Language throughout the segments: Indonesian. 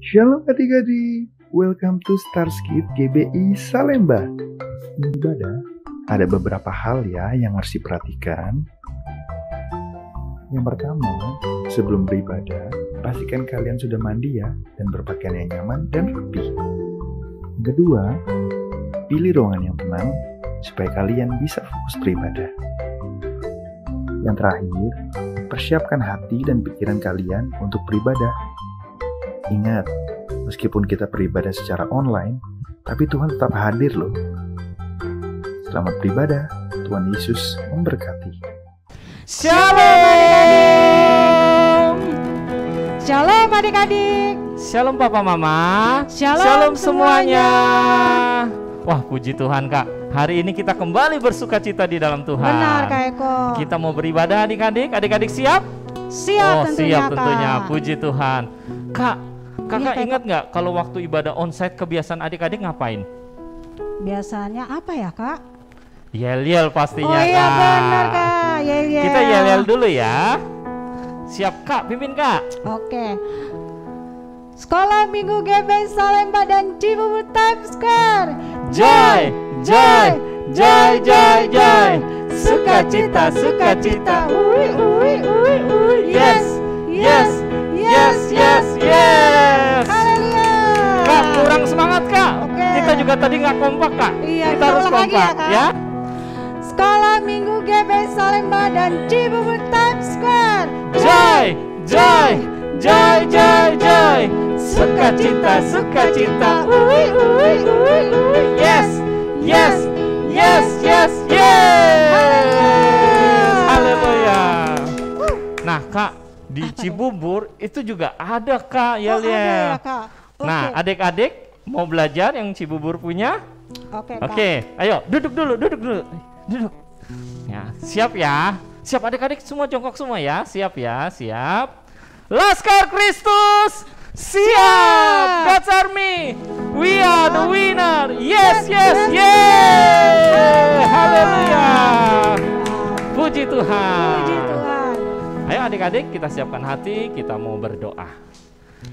Shalom adik-adik, welcome to Starskip GBI Salemba. Ibadah, ada beberapa hal ya yang harus diperhatikan. Yang pertama, sebelum beribadah, pastikan kalian sudah mandi ya dan berpakaian yang nyaman dan rapi. Yang kedua, pilih ruangan yang tenang supaya kalian bisa fokus beribadah. Yang terakhir, persiapkan hati dan pikiran kalian untuk beribadah. Ingat, meskipun kita beribadah secara online, tapi Tuhan tetap hadir loh. Selamat beribadah, Tuhan Yesus memberkati. Shalom! Shalom adik-adik. Shalom Papa Mama. Shalom semuanya. Wah, puji Tuhan Kak. Hari ini kita kembali bersuka cita di dalam Tuhan. Benar Kak Eko. Kita mau beribadah adik-adik. Adik-adik siap? Siap tentunya, siap tentunya. Kak. Puji Tuhan. Kakak Kak. ingat nggak kalau waktu ibadah onsite kebiasaan adik-adik ngapain? Biasanya apa ya Kak? Yel-yel pastinya Oh iya Kak. benar Kak. Yel-yel. Kita yel-yel dulu ya. Siap Kak, pimpin Kak. Oke. Sekolah Minggu GBI Salemba dan Cibubur Times Square. Joy, joy, joy, joy, joy. Sukacita, sukacita. Ui, ui, ui, ui. Yes, yes, yes, yes, yes. Haleluya. Kak, kurang semangat Kak. Oke. Kita juga tadi nggak kompak Kak. Iya, kita harus ulang lagi kompak ya, Kak. ya. Sekolah Minggu GBI Salemba dan Cibubur Times Square. Joy, joy, joy, joy, joy. Sukacita, sukacita. Ui, ui, ui, ui. Yes, yes, yes, yes, yes. Haleluya. Nah Kak, di Apa Cibubur itu juga ada Kak Oh, ada yel-yel. ya Kak. Oke. Nah, adik-adik mau belajar yang Cibubur punya? Oke Kak. Oke, ayo duduk dulu. Duduk. Ya, siap ya. Siap adik-adik semua jongkok semua ya. Siap ya, siap. Laskar Kristus, siap. God's Army, we are the winner. Yes, yes, yes. Haleluya. Puji Tuhan. Puji Tuhan. Ayo adik-adik kita siapkan hati, kita mau berdoa.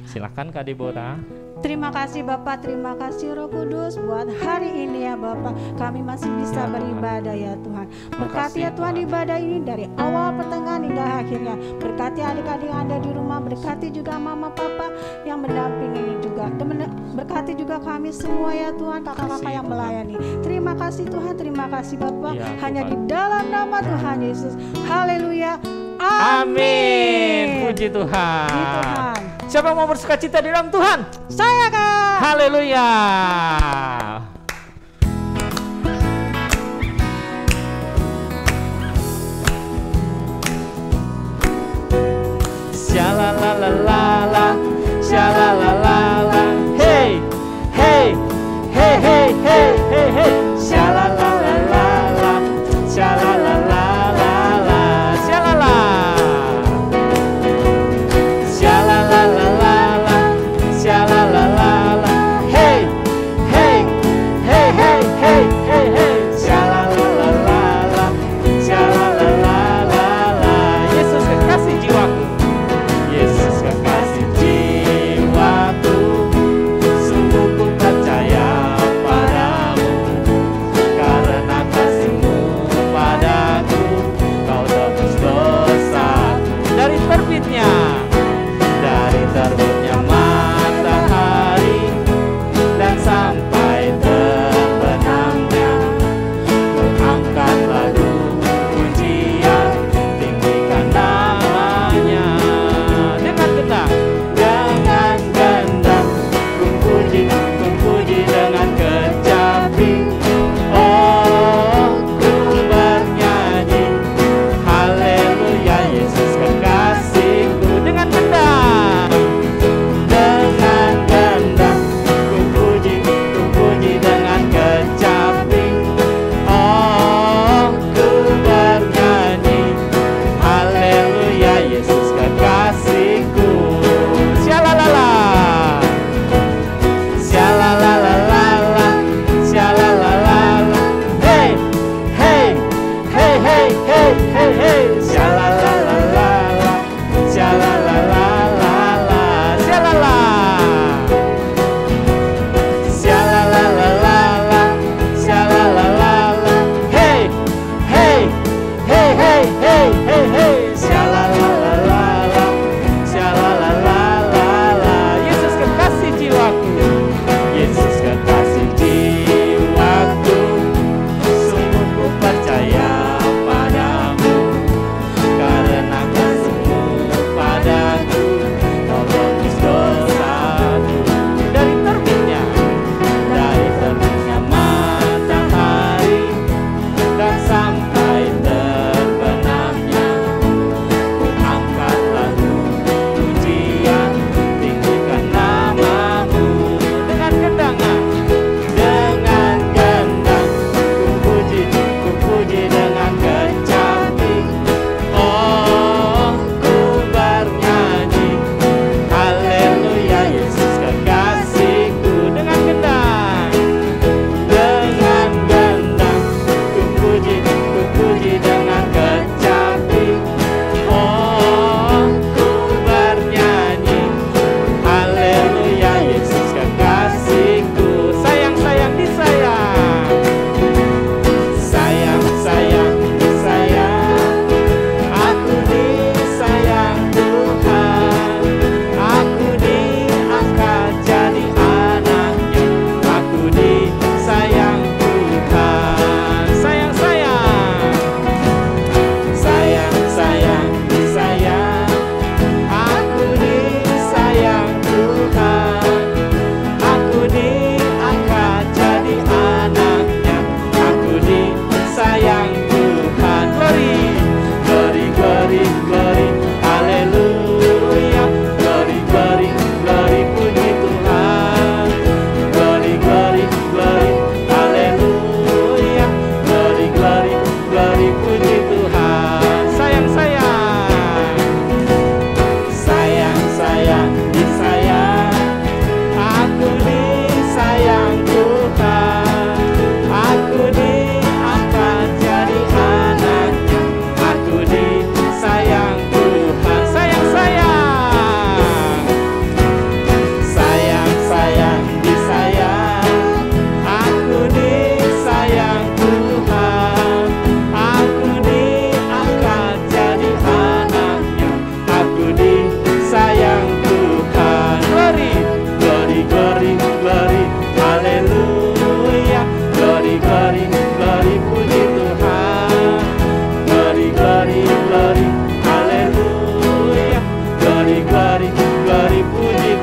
Silakan Kak Deborah. Terima kasih Bapak, terima kasih Roh Kudus buat hari ini ya Bapak. Kami masih bisa Ya, beribadah ya Tuhan. Berkati Makasih, ya Tuhan Tuhan. ibadah ini dari awal pertengahan hingga akhirnya. Berkati adik-adik yang ada di rumah, berkati juga mama papa yang mendampingi ini juga. Dan berkati juga kami semua ya Tuhan, kakak-kakak Kasih, yang Tuhan. melayani. Terima kasih Tuhan, terima kasih Bapak. Ya, Hanya Tuhan. di dalam nama Tuhan Yesus. Haleluya. Amin. Puji Tuhan. Puji Tuhan. Siapa yang mau bersukacita di dalam Tuhan? Saya Kak. Haleluya. Shalalalala, shalalalala. Hey, hey, hey, hey, hey, hey, hey. Shalalalala, shalalalala, shalala. Shalalalala, shalalalala. Hey, hey, hey, hey, hey, hey, hey. Shalalalala, shalalalala. Yesus kekasih jiwaku. Yesus kekasih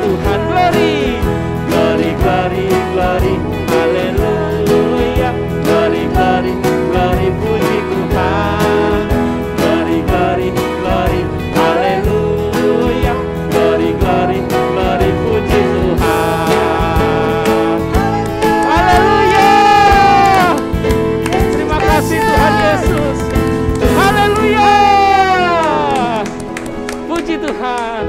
Tuhan. Glory, glory, glory, glory, haleluya. Glory, glory, glory, puji Tuhan. Glory, glory, glory, haleluya. Glory, glory, glory, puji Tuhan. Haleluya. Terima kasih Tuhan Yesus. Haleluya. Puji Tuhan.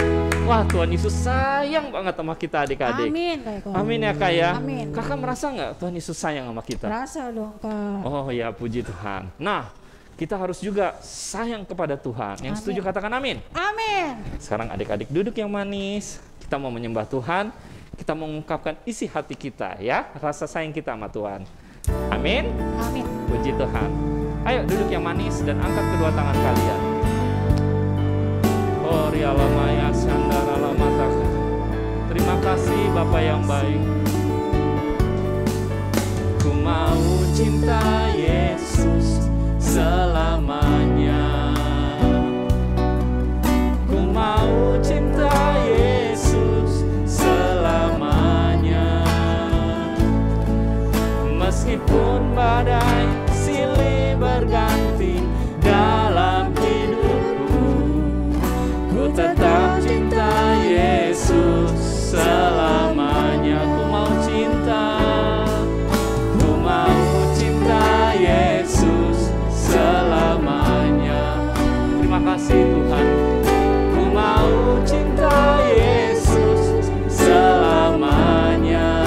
Wah, Tuhan Yesus sayang banget sama kita adik-adik. Amin, Kak. Amin ya Kak ya. Amin. Kakak merasa nggak Tuhan Yesus sayang sama kita? Rasa dong, Kak. Oh ya, puji Tuhan. Nah, kita harus juga sayang kepada Tuhan. Yang setuju katakan amin. Amin. Sekarang adik-adik duduk yang manis. Kita mau menyembah Tuhan. Kita mau mengungkapkan isi hati kita ya, rasa sayang kita sama Tuhan. Amin. Amin. Puji Tuhan. Ayo duduk yang manis dan angkat kedua tangan kalian. Oh, rialamaya sandaralamata. Terima kasih Bapa yang baik. Ku mau cinta Yesus selamanya. Ku mau cinta Yesus selamanya. Meskipun badai silih berganti dalam hidupku, ku tetap cinta Yesus selamanya. Ku mau cinta Yesus selamanya. Terima kasih Tuhan. Ku mau cinta Yesus selamanya.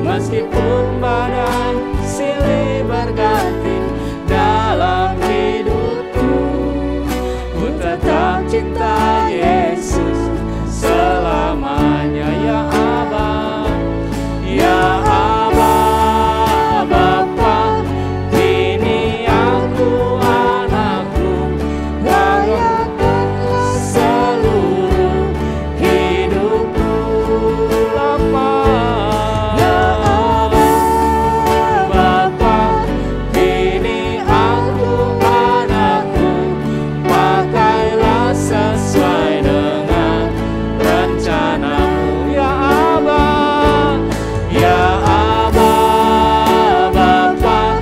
Meskipun badai silih berganti dalam hidupku, ku tetap cinta Yesus selamanya. Ya Aba, ya Aba, Bapa, ini aku anakmu, layakkanlah seluruh hidupku. Bapa, ya Aba, Bapa, ini aku anakmu, pakailah sesuai dengan rencanamu. Ya Aba, ya Aba, Bapa,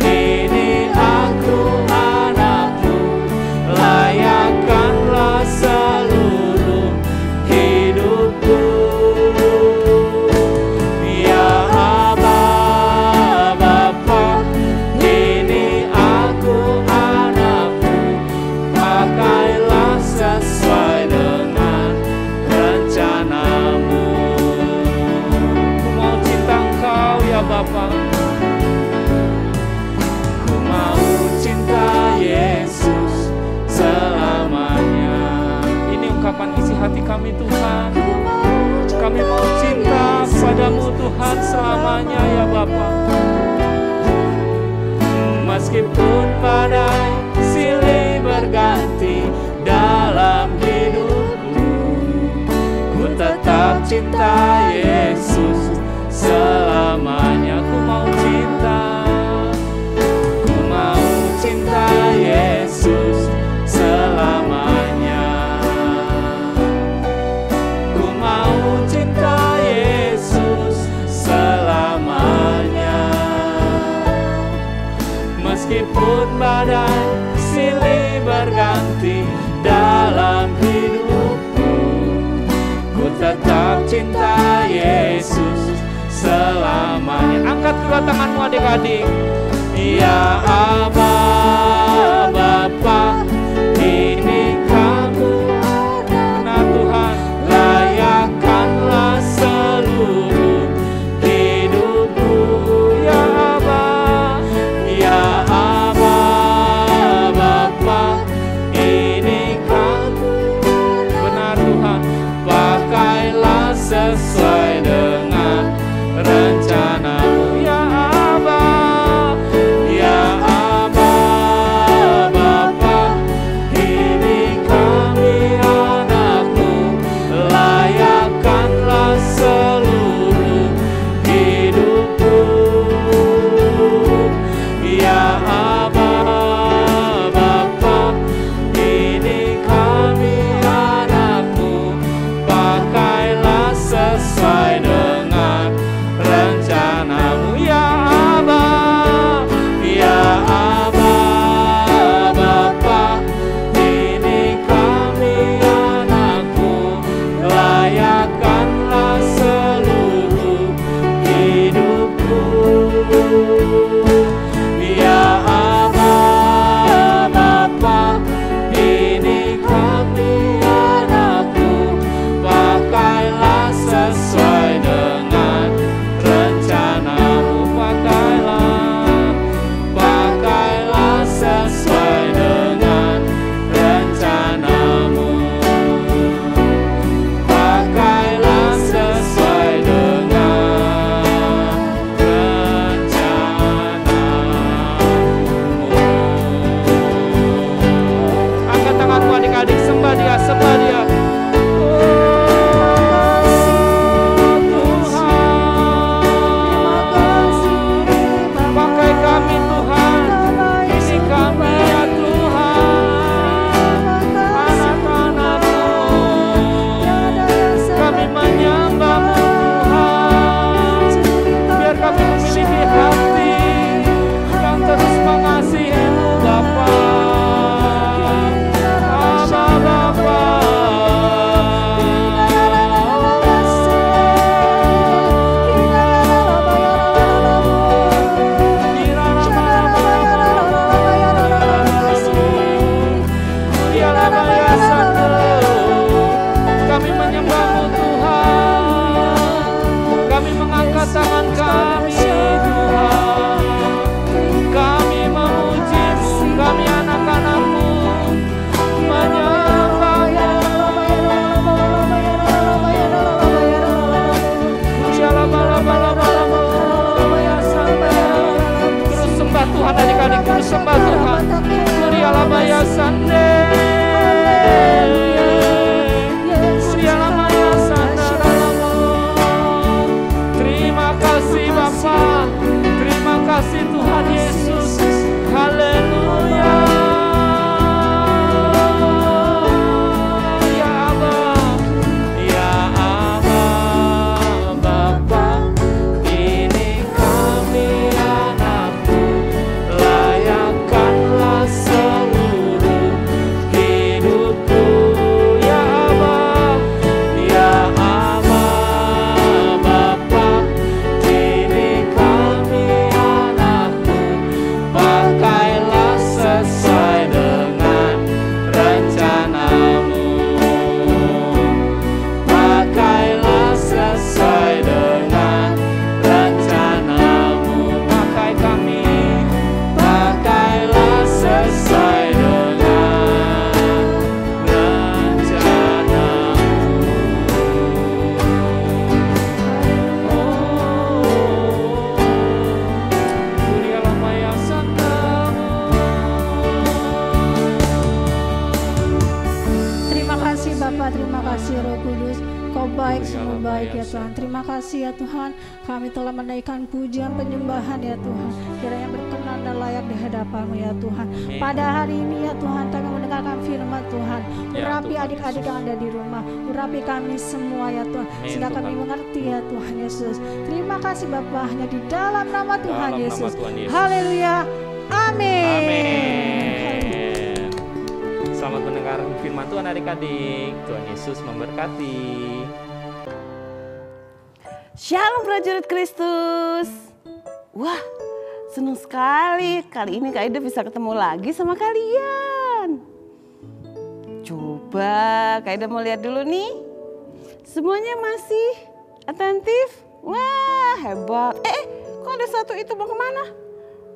ini aku anakmu, layakkanlah seluruh hidupku. Ya Aba, Bapa, ini aku anakmu, pakailah sesuai dengan rencanamu. Ku mau cinta Engkau ya Bapa. Ku mau cinta Yesus selamanya. Ini ungkapan isi hati kami Tuhan. Kami mau cinta padamu Tuhan selamanya ya Bapa. Meskipun badai silih berganti dalam hidupku, ku tetap cinta Yesus selamanya. Ku mau cinta Yesus selamanya. Ku mau cinta Yesus selamanya. Meskipun badai silih berganti dalam hidupku, ku tetap cinta Yesus selamanya. Angkat kedua tanganmu adik-adik. Ya Aba, Bapa, ini kamu benar Tuhan, layakkanlah seluruh hidupku. Ya Aba, ya Aba, Bapa, ini kamu benar Tuhan, pakailah sesuai dengan rencanamu. Ya Aba, ya Aba, kasih Roh Kudus, Kau baik, sungguh baik ya Tuhan. Terima kasih ya Tuhan, kami telah menaikkan pujian penyembahan ya Tuhan, kiranya berkenan dan layak di hadapan-Mu ya Tuhan. Pada hari ini ya Tuhan, kami mendengarkan firman Tuhan. Urapi adik-adik yang ada di rumah, urapi kami semua ya Tuhan, sehingga kami mengerti ya Tuhan Yesus. Terima kasih Bapa, hanya di dalam nama Tuhan Yesus. Haleluya, amin. Selamat mendengar firman Tuhan adik-adik. Tuhan Yesus memberkati. Shalom prajurit Kristus. Wah, senang sekali. Kali ini Kak Ida bisa ketemu lagi sama kalian. Coba Kak Ida mau lihat dulu nih. Semuanya masih atentif. Wah, hebat. Kok ada satu itu mau kemana?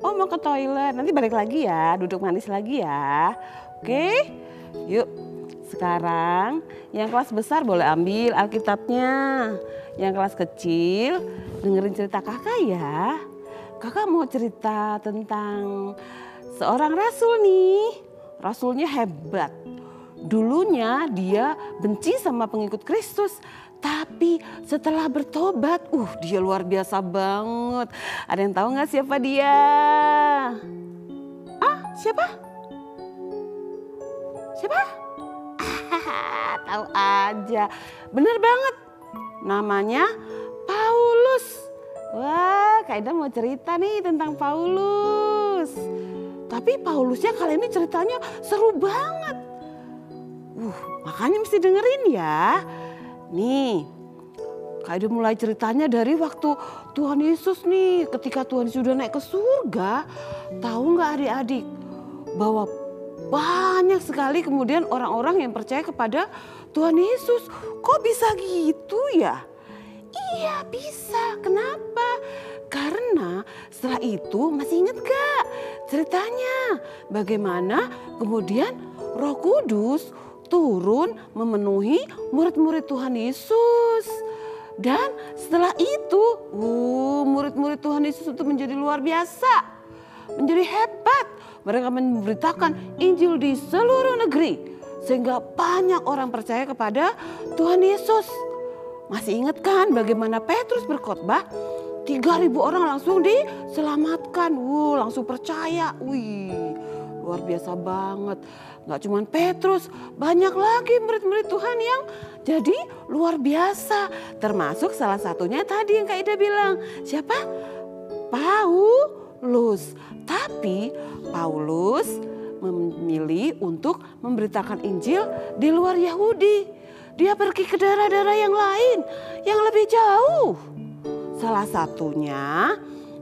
Oh, mau ke toilet. Nanti balik lagi ya, duduk manis lagi ya. Oke, yuk. Sekarang yang kelas besar boleh ambil Alkitabnya. Yang kelas kecil dengerin cerita kakak ya. Kakak mau cerita tentang seorang rasul nih. Rasulnya hebat. Dulunya dia benci sama pengikut Kristus. Tapi setelah bertobat, dia luar biasa banget. Ada yang tahu gak siapa dia? Siapa? Siapa? Tahu aja. Bener banget. Namanya Paulus. Wah, Kak Ida mau cerita nih tentang Paulus. Tapi Paulusnya kali ini ceritanya seru banget. Makanya mesti dengerin ya. Nih, Kak Ida mulai ceritanya dari waktu Tuhan Yesus nih. Ketika Tuhan Yesus sudah naik ke surga. Tahu gak adik-adik? Bahwa banyak sekali kemudian orang-orang yang percaya kepada Tuhan Yesus. Kok bisa gitu ya? Iya bisa. Kenapa? Karena setelah itu masih ingat gak ceritanya? Bagaimana kemudian Roh Kudus turun memenuhi murid-murid Tuhan Yesus. Dan setelah itu murid-murid Tuhan Yesus itu menjadi luar biasa. Menjadi hebat. Mereka memberitakan Injil di seluruh negeri. Sehingga banyak orang percaya kepada Tuhan Yesus. Masih ingat kan bagaimana Petrus berkhotbah? 3.000 orang langsung diselamatkan. Langsung percaya. Luar biasa banget. Gak cuma Petrus, banyak lagi murid-murid Tuhan yang jadi luar biasa. Termasuk salah satunya tadi yang Kak Ida bilang. Siapa? Paulus. Tapi Paulus memilih untuk memberitakan Injil di luar Yahudi. Dia pergi ke daerah-daerah yang lain, yang lebih jauh. Salah satunya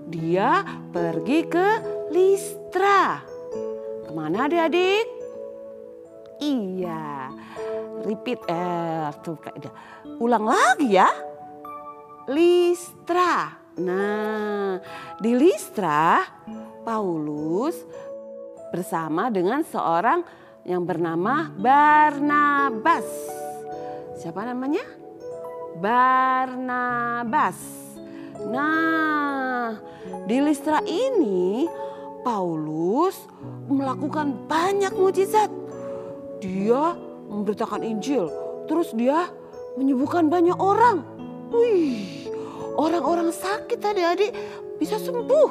dia pergi ke Listra. Kemana adik-adik? Iya, repeat ulang lagi ya. Listra. Nah, di Listra Paulus bersama dengan seorang yang bernama Barnabas. Siapa namanya? Barnabas. Nah, di Listra ini Paulus melakukan banyak mujizat. Dia memberitakan Injil, terus dia menyembuhkan banyak orang. Orang-orang sakit adik-adik bisa sembuh.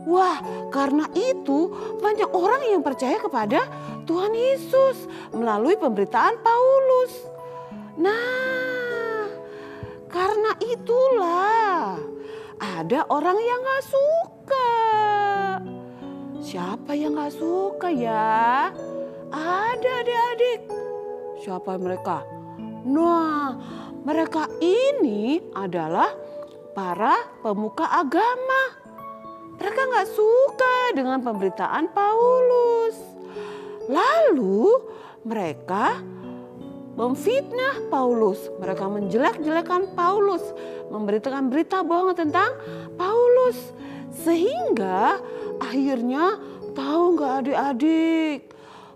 Wah, karena itu banyak orang yang percaya kepada Tuhan Yesus melalui pemberitaan Paulus. Nah, karena itulah ada orang yang gak suka. Siapa yang gak suka ya? Ada adik-adik. Siapa mereka? Nah, mereka ini adalah para pemuka agama. Mereka gak suka dengan pemberitaan Paulus. Lalu mereka memfitnah Paulus. Mereka menjelek-jelekan Paulus. Memberitakan berita bohong tentang Paulus. Sehingga akhirnya tahu gak adik-adik?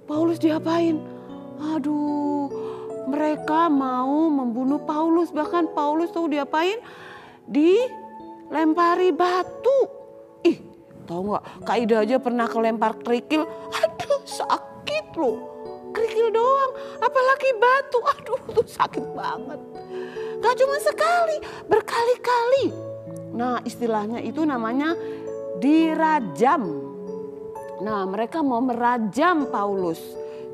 Paulus diapain? Mereka mau membunuh Paulus. Bahkan Paulus tahu diapain? Dilempari batu. Tahu nggak? Kak Ida aja pernah kelempar kerikil. Sakit loh. Kerikil kerikil doang, apalagi batu. Aduh, tuh sakit banget. Gak cuma sekali, berkali-kali. Nah, istilahnya itu namanya dirajam. Nah, mereka mau merajam Paulus,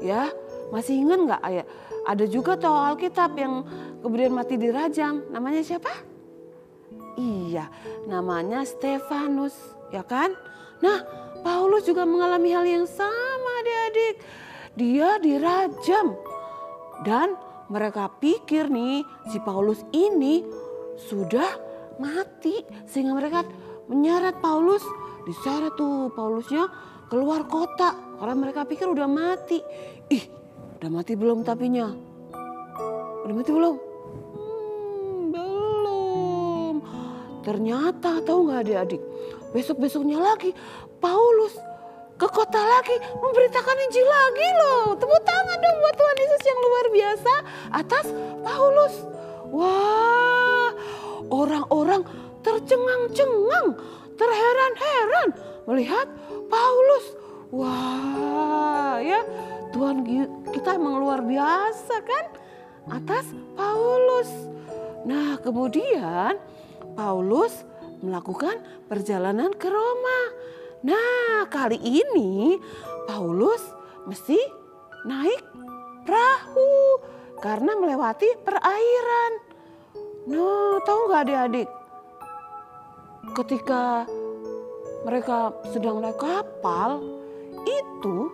ya. Masih ingat nggak ayah? Ada juga tuh Alkitab yang kemudian mati dirajam. Namanya siapa? Iya, namanya Stefanus, ya kan? Nah, Paulus juga mengalami hal yang sama, adik-adik. Dia dirajam. Dan mereka pikir nih, si Paulus ini sudah mati. Sehingga mereka menyeret Paulus. Diseret tuh Paulusnya keluar kota. Karena mereka pikir udah mati. Ih, udah mati belum tapinya? Udah mati belum? Belum. Ternyata tahu nggak adik-adik? Besok-besoknya lagi Paulus ke kota lagi memberitakan Injil lagi loh. Tepuk tangan dong buat Tuhan Yesus yang luar biasa atas Paulus. Wah, orang-orang tercengang-cengang, terheran-heran melihat Paulus. Wah, ya Tuhan kita emang luar biasa kan atas Paulus. Nah, kemudian Paulus melakukan perjalanan ke Roma. Nah, kali ini Paulus mesti naik perahu karena melewati perairan. Nah, tahu nggak adik-adik? Ketika mereka sedang naik kapal, itu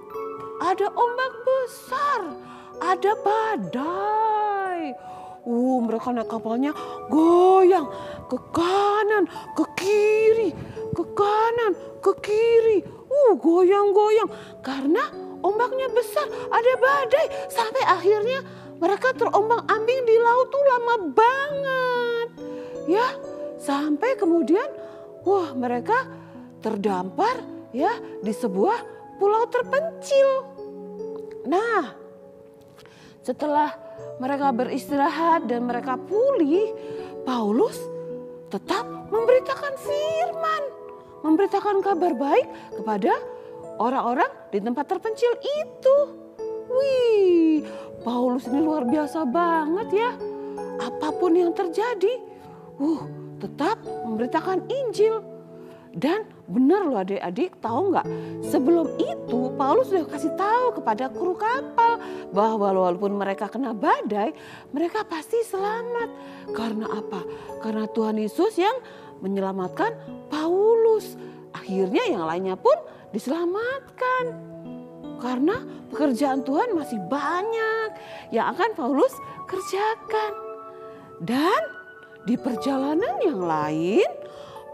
ada ombak besar, ada badai. Mereka naik kapalnya goyang ke kanan, ke kiri, ke kanan, ke kiri. Goyang-goyang karena ombaknya besar, ada badai. Sampai akhirnya mereka terombang-ambing di laut tuh lama banget. Ya, sampai kemudian mereka terdampar ya di sebuah pulau terpencil. Nah, setelah mereka beristirahat dan mereka pulih, Paulus tetap memberitakan firman, memberitakan kabar baik kepada orang-orang di tempat terpencil itu. Wih, Paulus ini luar biasa banget ya. Apapun yang terjadi, tetap memberitakan Injil. Dan benar loh adik-adik, tahu nggak? Sebelum itu Paulus sudah kasih tahu kepada kru kapal bahwa walaupun mereka kena badai, mereka pasti selamat. Karena apa? Karena Tuhan Yesus yang menyelamatkan Paulus. Akhirnya yang lainnya pun diselamatkan. Karena pekerjaan Tuhan masih banyak yang akan Paulus kerjakan. Dan di perjalanan yang lain,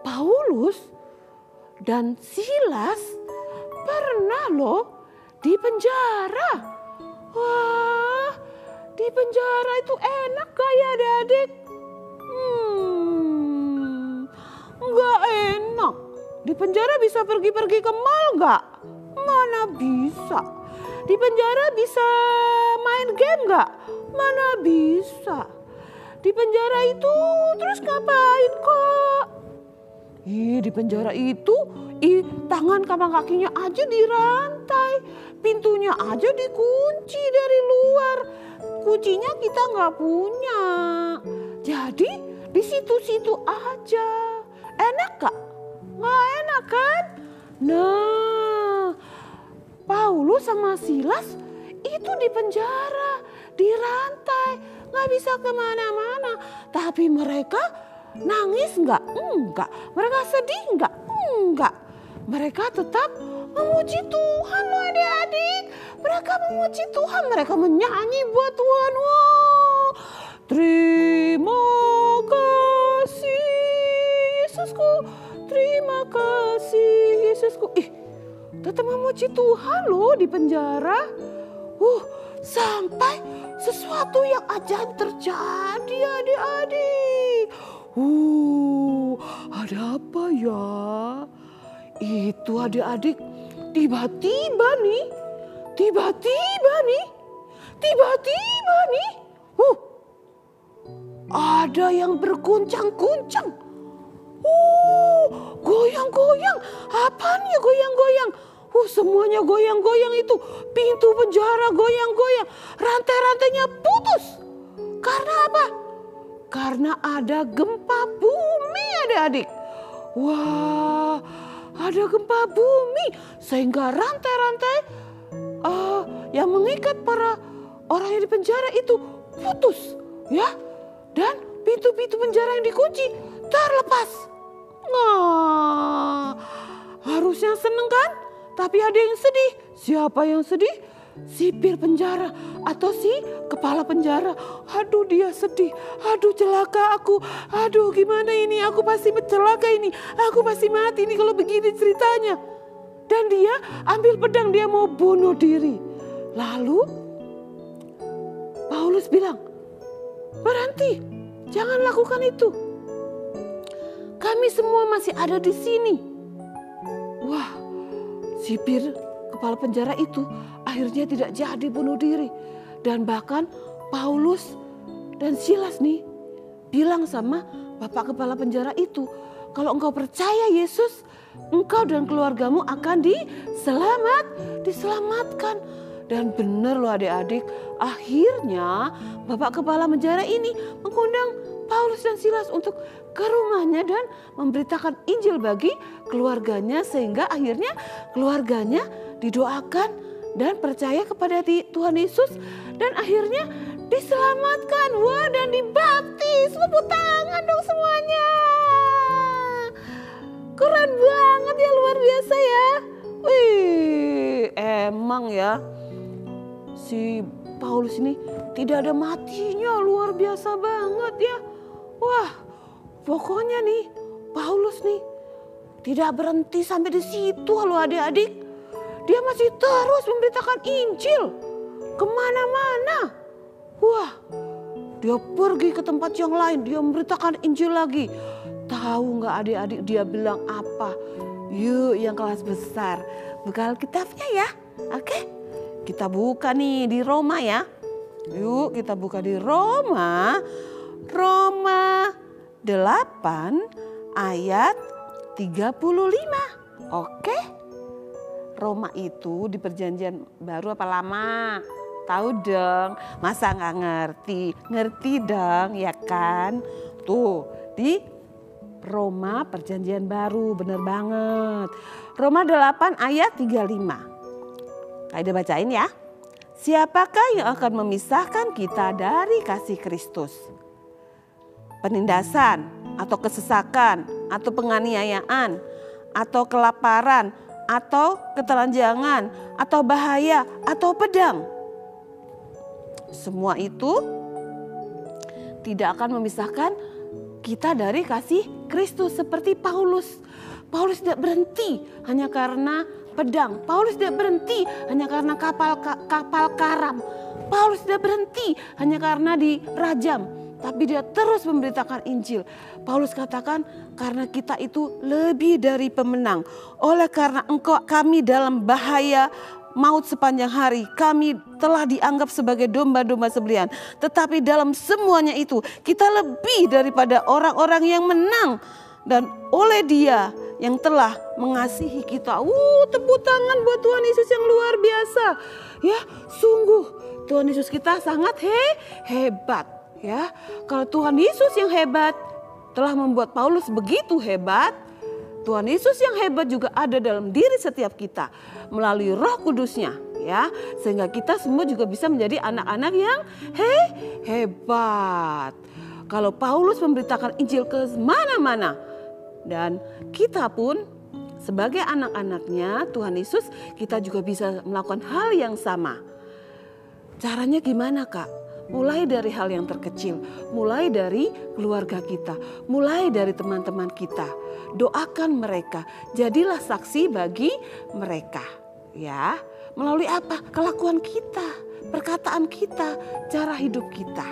Paulus dan Silas pernah loh di penjara. Wah, di penjara itu enak gak ya adik-adik? Nggak enak. Di penjara bisa pergi-pergi ke mall nggak? Mana bisa. Di penjara bisa main game nggak? Mana bisa. Di penjara itu terus ngapain kok? Di penjara itu tangan sama kakinya aja dirantai. Pintunya aja dikunci dari luar. Kuncinya kita nggak punya. Jadi di situ-situ aja. Enak gak? Nggak enak kan? Nah, Paulus sama Silas itu di penjara, dirantai, nggak bisa kemana-mana. Tapi mereka nangis nggak? Enggak. Mereka sedih nggak? Enggak. Mereka tetap memuji Tuhan loh adik-adik. Mereka memuji Tuhan, mereka menyanyi buat Tuhan. Wow, terima kasih Yesusku, terima kasih Yesusku. Tetap memuji Tuhan loh di penjara. Sampai sesuatu yang ajaib terjadi adik-adik. Ada apa ya? Itu adik-adik, tiba-tiba nih, ada yang berguncang-guncang. Goyang-goyang. Apaan ya goyang-goyang? Semuanya goyang-goyang itu. Pintu penjara goyang-goyang. Rantai-rantainya putus. Karena apa? Karena ada gempa bumi adik-adik. Wah, ada gempa bumi. Sehingga rantai-rantai yang mengikat para orang yang di penjara itu putus. Ya, dan pintu-pintu penjara yang dikunci terlepas. Nah, harusnya seneng kan? Tapi ada yang sedih. Siapa yang sedih? Sipir penjara atau si kepala penjara. Aduh, dia sedih. Aduh, celaka aku. Aduh, gimana ini? Aku pasti celaka ini. Aku pasti mati ini kalau begini ceritanya. Dan dia ambil pedang, dia mau bunuh diri. Lalu Paulus bilang, berhenti, jangan lakukan itu. Kami semua masih ada di sini. Wah, sipir kepala penjara itu akhirnya tidak jadi bunuh diri. Dan bahkan Paulus dan Silas nih bilang sama bapak kepala penjara itu, kalau engkau percaya Yesus, engkau dan keluargamu akan diselamatkan. Dan benar loh adik-adik, akhirnya bapak kepala penjara ini mengundang Paulus dan Silas untuk ke rumahnya dan memberitakan Injil bagi keluarganya, sehingga akhirnya keluarganya didoakan dan percaya kepada Tuhan Yesus dan akhirnya diselamatkan. Wah, dan dibaptis. Tepuk tangan dong semuanya. Keren banget ya, luar biasa ya. Wih, emang ya si Paulus ini tidak ada matinya, luar biasa banget ya. Wah, pokoknya nih Paulus nih tidak berhenti sampai di situ loh adik-adik. Dia masih terus memberitakan Injil kemana-mana. Wah, dia pergi ke tempat yang lain, dia memberitakan Injil lagi. Tahu nggak adik-adik dia bilang apa? Yuk yang kelas besar, buka Alkitabnya ya. Oke, kita buka nih di Roma ya. Yuk kita buka di Roma. Roma 8 ayat 35. Oke. Roma itu di perjanjian baru apa lama? Tahu dong, masa nggak ngerti? Ngerti dong ya kan? Tuh di Roma perjanjian baru, bener banget. Roma 8 ayat 35. Kaidah bacain ya. Siapakah yang akan memisahkan kita dari kasih Kristus? Penindasan atau kesesakan atau penganiayaan atau kelaparan atau ketelanjangan atau bahaya atau pedang. Semua itu tidak akan memisahkan kita dari kasih Kristus seperti Paulus. Paulus tidak berhenti hanya karena pedang. Paulus tidak berhenti hanya karena kapal karam. Paulus tidak berhenti hanya karena dirajam. Tapi dia terus memberitakan Injil. Paulus katakan, karena kita itu lebih dari pemenang. Oleh karena kami dalam bahaya maut sepanjang hari. Kami telah dianggap sebagai domba-domba sembelihan. Tetapi dalam semuanya itu kita lebih daripada orang-orang yang menang. Dan oleh Dia yang telah mengasihi kita. Tepuk tangan buat Tuhan Yesus yang luar biasa. Ya, sungguh Tuhan Yesus kita sangat hebat. Ya, kalau Tuhan Yesus yang hebat telah membuat Paulus begitu hebat, Tuhan Yesus yang hebat juga ada dalam diri setiap kita melalui Roh Kudusnya, ya, sehingga kita semua juga bisa menjadi anak-anak yang hebat. Kalau Paulus memberitakan Injil ke mana-mana, dan kita pun sebagai anak-anaknya Tuhan Yesus, kita juga bisa melakukan hal yang sama. Caranya gimana, Kak? Mulai dari hal yang terkecil, mulai dari keluarga kita, mulai dari teman-teman kita. Doakan mereka, jadilah saksi bagi mereka. Ya, melalui apa? Kelakuan kita, perkataan kita, cara hidup kita.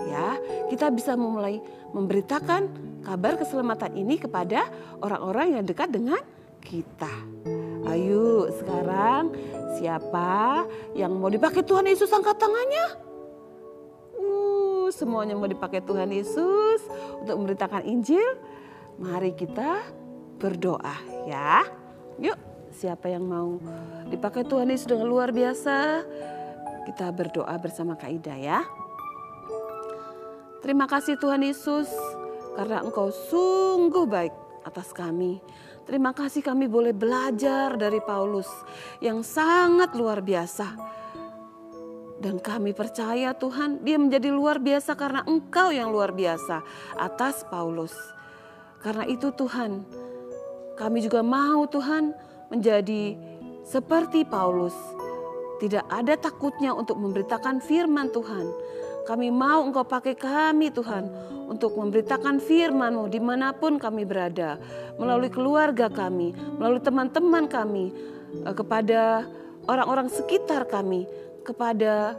Ya, kita bisa memulai memberitakan kabar keselamatan ini kepada orang-orang yang dekat dengan kita. Ayo sekarang siapa yang mau dipakai Tuhan Yesus, angkat tangannya. Semuanya mau dipakai Tuhan Yesus untuk memberitakan Injil. Mari kita berdoa ya. Yuk siapa yang mau dipakai Tuhan Yesus dengan luar biasa, kita berdoa bersama Kak Ida ya. Terima kasih Tuhan Yesus karena Engkau sungguh baik atas kami. Terima kasih kami boleh belajar dari Paulus yang sangat luar biasa. Dan kami percaya Tuhan, dia menjadi luar biasa karena Engkau yang luar biasa atas Paulus. Karena itu Tuhan, kami juga mau Tuhan menjadi seperti Paulus. Tidak ada takutnya untuk memberitakan firman Tuhan. Kami mau Engkau pakai kami Tuhan untuk memberitakan firman-Mu dimanapun kami berada. Melalui keluarga kami, melalui teman-teman kami, kepada orang-orang sekitar kami, kepada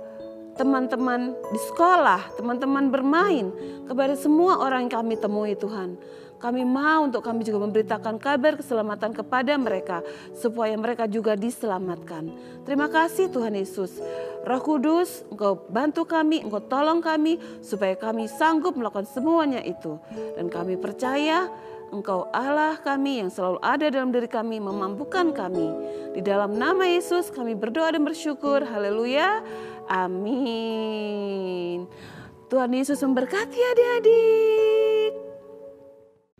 teman-teman di sekolah, teman-teman bermain, kepada semua orang yang kami temui Tuhan. Kami mau untuk kami juga memberitakan kabar keselamatan kepada mereka, supaya mereka juga diselamatkan. Terima kasih Tuhan Yesus. Roh Kudus, Engkau bantu kami, Engkau tolong kami, supaya kami sanggup melakukan semuanya itu. Dan kami percaya Engkau Allah kami yang selalu ada dalam diri kami, memampukan kami. Di dalam nama Yesus kami berdoa dan bersyukur. Haleluya. Amin. Tuhan Yesus memberkati adik-adik.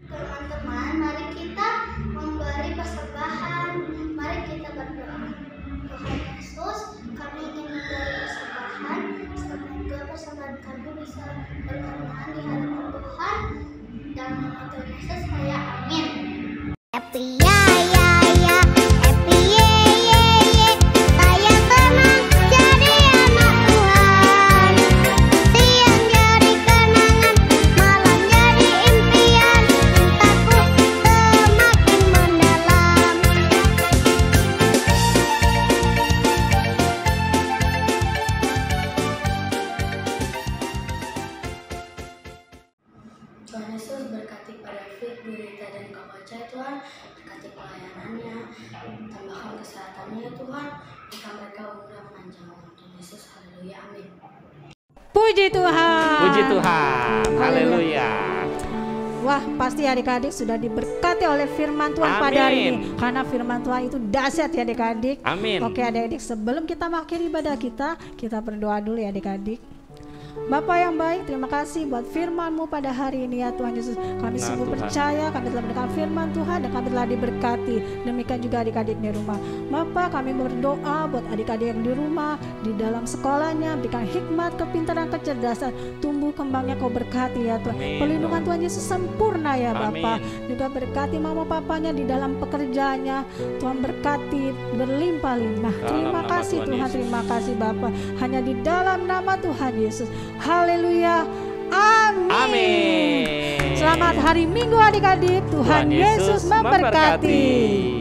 Teman-teman, mari kita memberi persembahan. Mari kita berdoa. Tuhan Yesus, kami ingin memberi persembahan. Semoga persembahan kami bisa berkenan di hadapan Tuhan. Dalam nama Tuhan Yesus, saya amin. Happy ya ya ya, happy ye ye ye. Saya tenang jadi anak Tuhan. Siang jadi kenangan, malam jadi impian. Cintaku semakin mendalam. Tuhan Yesus berkati pada Fit, Bu Rita dan Kak Baca Tuhan, berkati pelayanannya, tambahkan kesehatannya Tuhan, berikan mereka umur yang panjang. Tuhan Yesus, haleluya, amin. Puji Tuhan. Puji Tuhan. Haleluya. Wah, pasti adik-adik sudah diberkati oleh firman Tuhan Amin. pada hari ini. Karena firman Tuhan itu dahsyat ya adik-adik. Amin. Oke adik-adik, sebelum kita mengakhiri ibadah kita berdoa dulu ya adik-adik. Bapa yang baik, terima kasih buat firman-Mu pada hari ini ya Tuhan Yesus. Kami Nah, sungguh Tuhan. percaya, kami telah mendengar firman Tuhan dan kami telah diberkati. Demikian juga adik-adik di rumah. Bapa, kami berdoa buat adik-adik yang di rumah, di dalam sekolahnya, berikan hikmat, kepintaran, kecerdasan, tumbuh kembangnya Kau berkati ya Tuhan. Amin, Pelindungan Tuhan. Tuhan Yesus sempurna ya Bapa. Amin. Juga berkati mama papanya di dalam pekerjaannya. Tuhan berkati berlimpah-limpah. Dalam Terima nama kasih Tuhan Tuhan, Yesus. terima kasih Bapa. Hanya di dalam nama Tuhan Yesus. Haleluya. Amin. Amin. Selamat hari Minggu adik-adik. Tuhan Yesus memberkati.